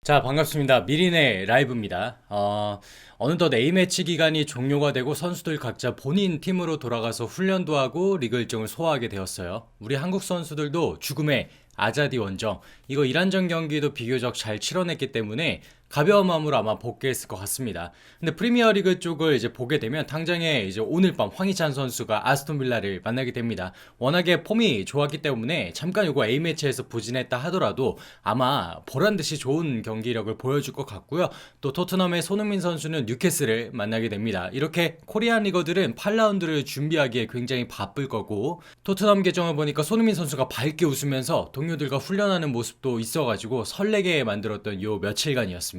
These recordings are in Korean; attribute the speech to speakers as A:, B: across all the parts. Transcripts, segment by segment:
A: 자, 반갑습니다. 미리네 라이브입니다. 어느덧 A매치 기간이 종료가 되고 선수들 각자 본인 팀으로 돌아가서 훈련도 하고 리그 일정을 소화하게 되었어요. 우리 한국 선수들도 죽음의 아자디 원정, 이거 이란전 경기도 비교적 잘 치러냈기 때문에 가벼운 마음으로 아마 복귀했을 것 같습니다. 근데 프리미어리그 쪽을 이제 보게 되면 당장에 이제 오늘 밤 황희찬 선수가 아스톤 빌라를 만나게 됩니다. 워낙에 폼이 좋았기 때문에 잠깐 요거 A매치에서 부진했다 하더라도 아마 보란듯이 좋은 경기력을 보여줄 것 같고요. 또 토트넘의 손흥민 선수는 뉴캐슬을 만나게 됩니다. 이렇게 코리안 리거들은 8라운드를 준비하기에 굉장히 바쁠 거고, 토트넘 계정을 보니까 손흥민 선수가 밝게 웃으면서 동료들과 훈련하는 모습도 있어가지고 설레게 만들었던 요 며칠간이었습니다.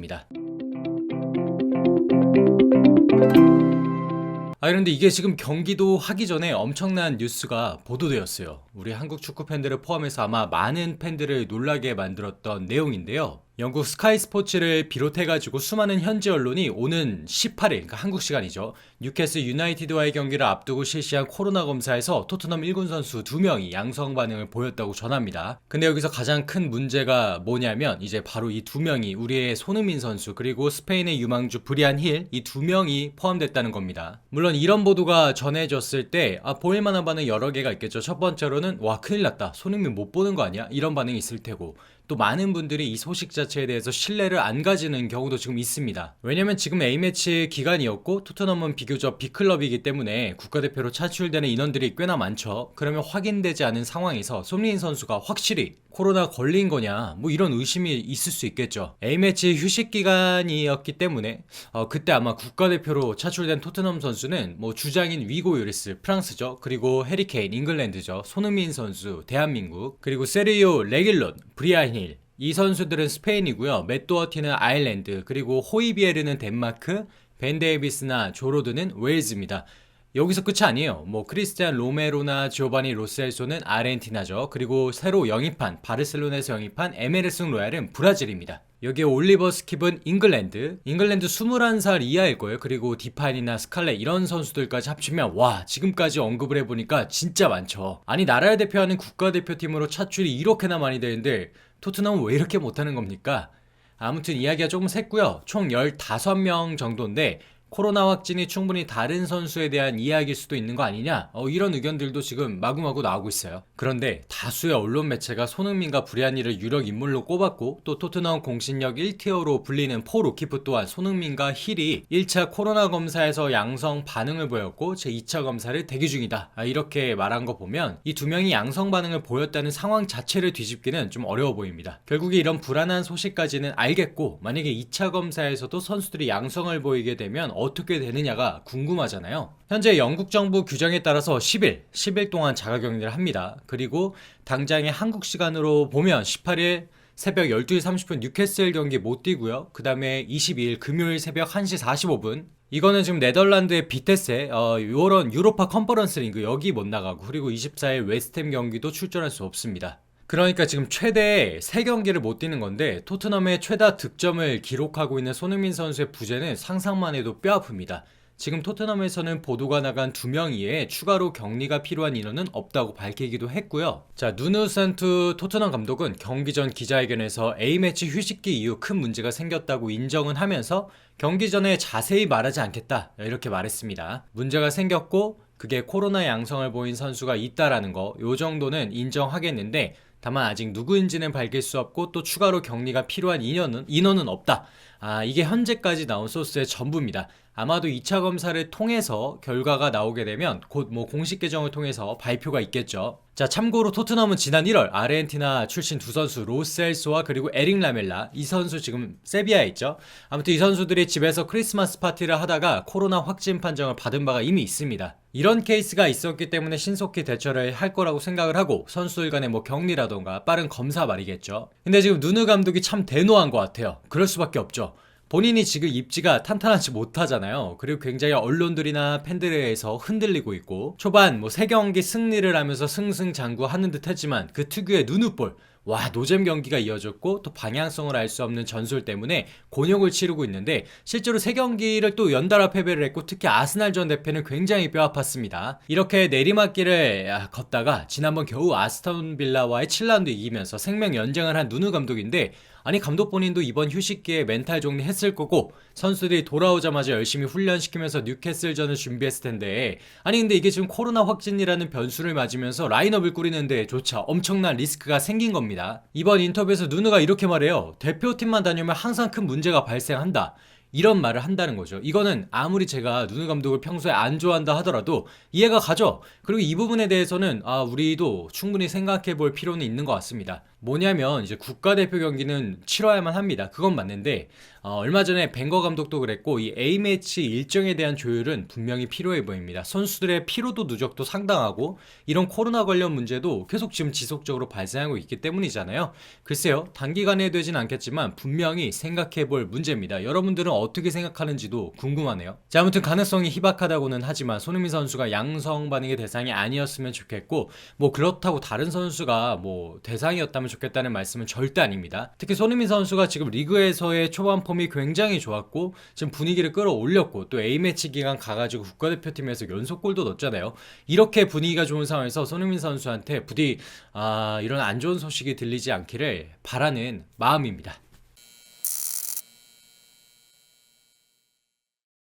A: 그런데 이게 지금 경기도 하기 전에 엄청난 뉴스가 보도되었어요. 우리 한국 축구 팬들을 포함해서 아마 많은 팬들을 놀라게 만들었던 내용인데요. 영국 스카이 스포츠를 비롯해가지고 수많은 현지 언론이 오는 18일, 그러니까 한국 시간이죠, 뉴캐슬 유나이티드와의 경기를 앞두고 실시한 코로나 검사에서 토트넘 1군 선수 2명이 양성 반응을 보였다고 전합니다. 근데 여기서 가장 큰 문제가 뭐냐면 이제 바로 이 2명이 우리의 손흥민 선수 그리고 스페인의 유망주 브리안 힐, 이 2명이 포함됐다는 겁니다. 물론 이런 보도가 전해졌을 때 보일만한 반응 여러 개가 있겠죠. 첫 번째로는 와, 큰일 났다, 손흥민 못 보는 거 아니야? 이런 반응이 있을 테고, 또 많은 분들이 이 소식 자체에 대해서 신뢰를 안 가지는 경우도 지금 있습니다. 왜냐면 지금 A매치 기간이었고 토트넘은 비교적 B클럽이기 때문에 국가대표로 차출되는 인원들이 꽤나 많죠. 그러면 확인되지 않은 상황에서 손흥민 선수가 확실히 코로나 걸린 거냐, 뭐 이런 의심이 있을 수 있겠죠. A매치 휴식 기간이었기 때문에 그때 아마 국가대표로 차출된 토트넘 선수는 뭐 주장인 위고 요리스 프랑스죠, 그리고 해리케인 잉글랜드죠, 손흥민 선수 대한민국, 그리고 세리오 레길론 브리안 힐, 이 선수들은 스페인이고요. 맷 도어티는 아일랜드, 그리고 호이비에르는 덴마크, 벤 데이비스나 조로드는 웨일즈입니다. 여기서 끝이 아니에요. 뭐 크리스티안 로메로나 지오바니 로셀소는 아르헨티나죠. 그리고 새로 영입한, 바르셀로나에서 영입한 에메르슨 로얄은 브라질입니다. 여기에 올리버 스킵은 잉글랜드 21살 이하일 거예요. 그리고 디파인이나 스칼렛 이런 선수들까지 합치면 와, 지금까지 언급을 해보니까 진짜 많죠. 아니, 나라를 대표하는 국가대표팀으로 차출이 이렇게나 많이 되는데 토트넘은 왜 이렇게 못하는 겁니까? 아무튼 이야기가 조금 샜고요. 총 15명 정도인데 코로나 확진이 충분히 다른 선수에 대한 이야기일 수도 있는 거 아니냐, 이런 의견들도 지금 마구마구 나오고 있어요. 그런데 다수의 언론 매체가 손흥민과 브리아니를 유력 인물로 꼽았고, 또 토트넘 공신력 1티어로 불리는 폴 오키프 또한 손흥민과 힐이 1차 코로나 검사에서 양성 반응을 보였고 제2차 검사를 대기 중이다, 이렇게 말한 거 보면 이 두 명이 양성 반응을 보였다는 상황 자체를 뒤집기는 좀 어려워 보입니다. 결국에 이런 불안한 소식까지는 알겠고, 만약에 2차 검사에서도 선수들이 양성을 보이게 되면 어떻게 되느냐가 궁금하잖아요. 현재 영국 정부 규정에 따라서 10일 동안 자가격리를 합니다. 그리고 당장의 한국 시간으로 보면 18일 새벽 12시 30분 뉴캐슬 경기 못 뛰고요. 그 다음에 22일 금요일 새벽 1시 45분, 이거는 지금 네덜란드의 비테세 요런 유로파 컨퍼런스 리그 여기 못 나가고, 그리고 24일 웨스트햄 경기도 출전할 수 없습니다. 그러니까 지금 최대 3경기를 못 뛰는 건데, 토트넘의 최다 득점을 기록하고 있는 손흥민 선수의 부재는 상상만 해도 뼈 아픕니다. 지금 토트넘에서는 보도가 나간 2명 이외에 추가로 격리가 필요한 인원은 없다고 밝히기도 했고요. 자, 누누 산투 토트넘 감독은 경기 전 기자회견에서 A매치 휴식기 이후 큰 문제가 생겼다고 인정은 하면서 경기 전에 자세히 말하지 않겠다, 이렇게 말했습니다. 문제가 생겼고 그게 코로나 양성을 보인 선수가 있다라는 거, 요 정도는 인정하겠는데, 다만 아직 누구인지는 밝힐 수 없고 또 추가로 격리가 필요한 인원은 없다. 이게 현재까지 나온 소스의 전부입니다. 아마도 2차 검사를 통해서 결과가 나오게 되면 곧 뭐 공식 계정을 통해서 발표가 있겠죠. 자, 참고로 토트넘은 지난 1월 아르헨티나 출신 두 선수 로셀소와 그리고 에릭 라멜라, 이 선수 지금 세비야에 있죠. 아무튼 이 선수들이 집에서 크리스마스 파티를 하다가 코로나 확진 판정을 받은 바가 이미 있습니다. 이런 케이스가 있었기 때문에 신속히 대처를 할 거라고 생각을 하고, 선수들 간의 뭐 격리라던가 빠른 검사 말이겠죠. 근데 지금 누누 감독이 참 대노한 것 같아요. 그럴 수밖에 없죠. 본인이 지금 입지가 탄탄하지 못하잖아요. 그리고 굉장히 언론들이나 팬들에 의해서 흔들리고 있고, 초반 뭐 3경기 승리를 하면서 승승장구하는 듯 했지만 그 특유의 누누볼, 와, 노잼 경기가 이어졌고 또 방향성을 알 수 없는 전술 때문에 곤욕을 치르고 있는데, 실제로 3경기를 또 연달아 패배를 했고 특히 아스날전 대패는 굉장히 뼈 아팠습니다. 이렇게 내리막길을 걷다가 지난번 겨우 아스톤 빌라와의 7라운드 이기면서 생명 연장을 한 누누 감독인데, 아니 감독 본인도 이번 휴식기에 멘탈 정리했을 거고 선수들이 돌아오자마자 열심히 훈련시키면서 뉴캐슬전을 준비했을 텐데 아니 근데 이게 지금 코로나 확진이라는 변수를 맞으면서 라인업을 꾸리는데 조차 엄청난 리스크가 생긴 겁니다. 이번 인터뷰에서 누누가 이렇게 말해요. 대표팀만 다니면 항상 큰 문제가 발생한다. 이런 말을 한다는 거죠. 이거는 아무리 제가 누누 감독을 평소에 안 좋아한다 하더라도 이해가 가죠. 그리고 이 부분에 대해서는 우리도 충분히 생각해 볼 필요는 있는 것 같습니다. 뭐냐면 이제 국가대표 경기는 치러야만 합니다. 그건 맞는데 얼마 전에 벵거 감독도 그랬고 이 A매치 일정에 대한 조율은 분명히 필요해 보입니다. 선수들의 피로도 누적도 상당하고 이런 코로나 관련 문제도 계속 지금 지속적으로 발생하고 있기 때문이잖아요. 글쎄요, 단기간에 되진 않겠지만 분명히 생각해 볼 문제입니다. 여러분들은 어떻게 생각하는지도 궁금하네요. 자, 아무튼 가능성이 희박하다고는 하지만 손흥민 선수가 양성 반응의 대상이 아니었으면 좋겠고 뭐 그렇다고 다른 선수가 뭐 대상이었다면 좋겠다는 말씀은 절대 아닙니다. 특히 손흥민 선수가 지금 리그에서의 초반 폼이 굉장히 좋았고 지금 분위기를 끌어올렸고 또 A매치 기간 가가지고 국가대표팀에서 연속골도 넣었잖아요. 이렇게 분위기가 좋은 상황에서 손흥민 선수한테 부디 이런 안 좋은 소식이 들리지 않기를 바라는 마음입니다.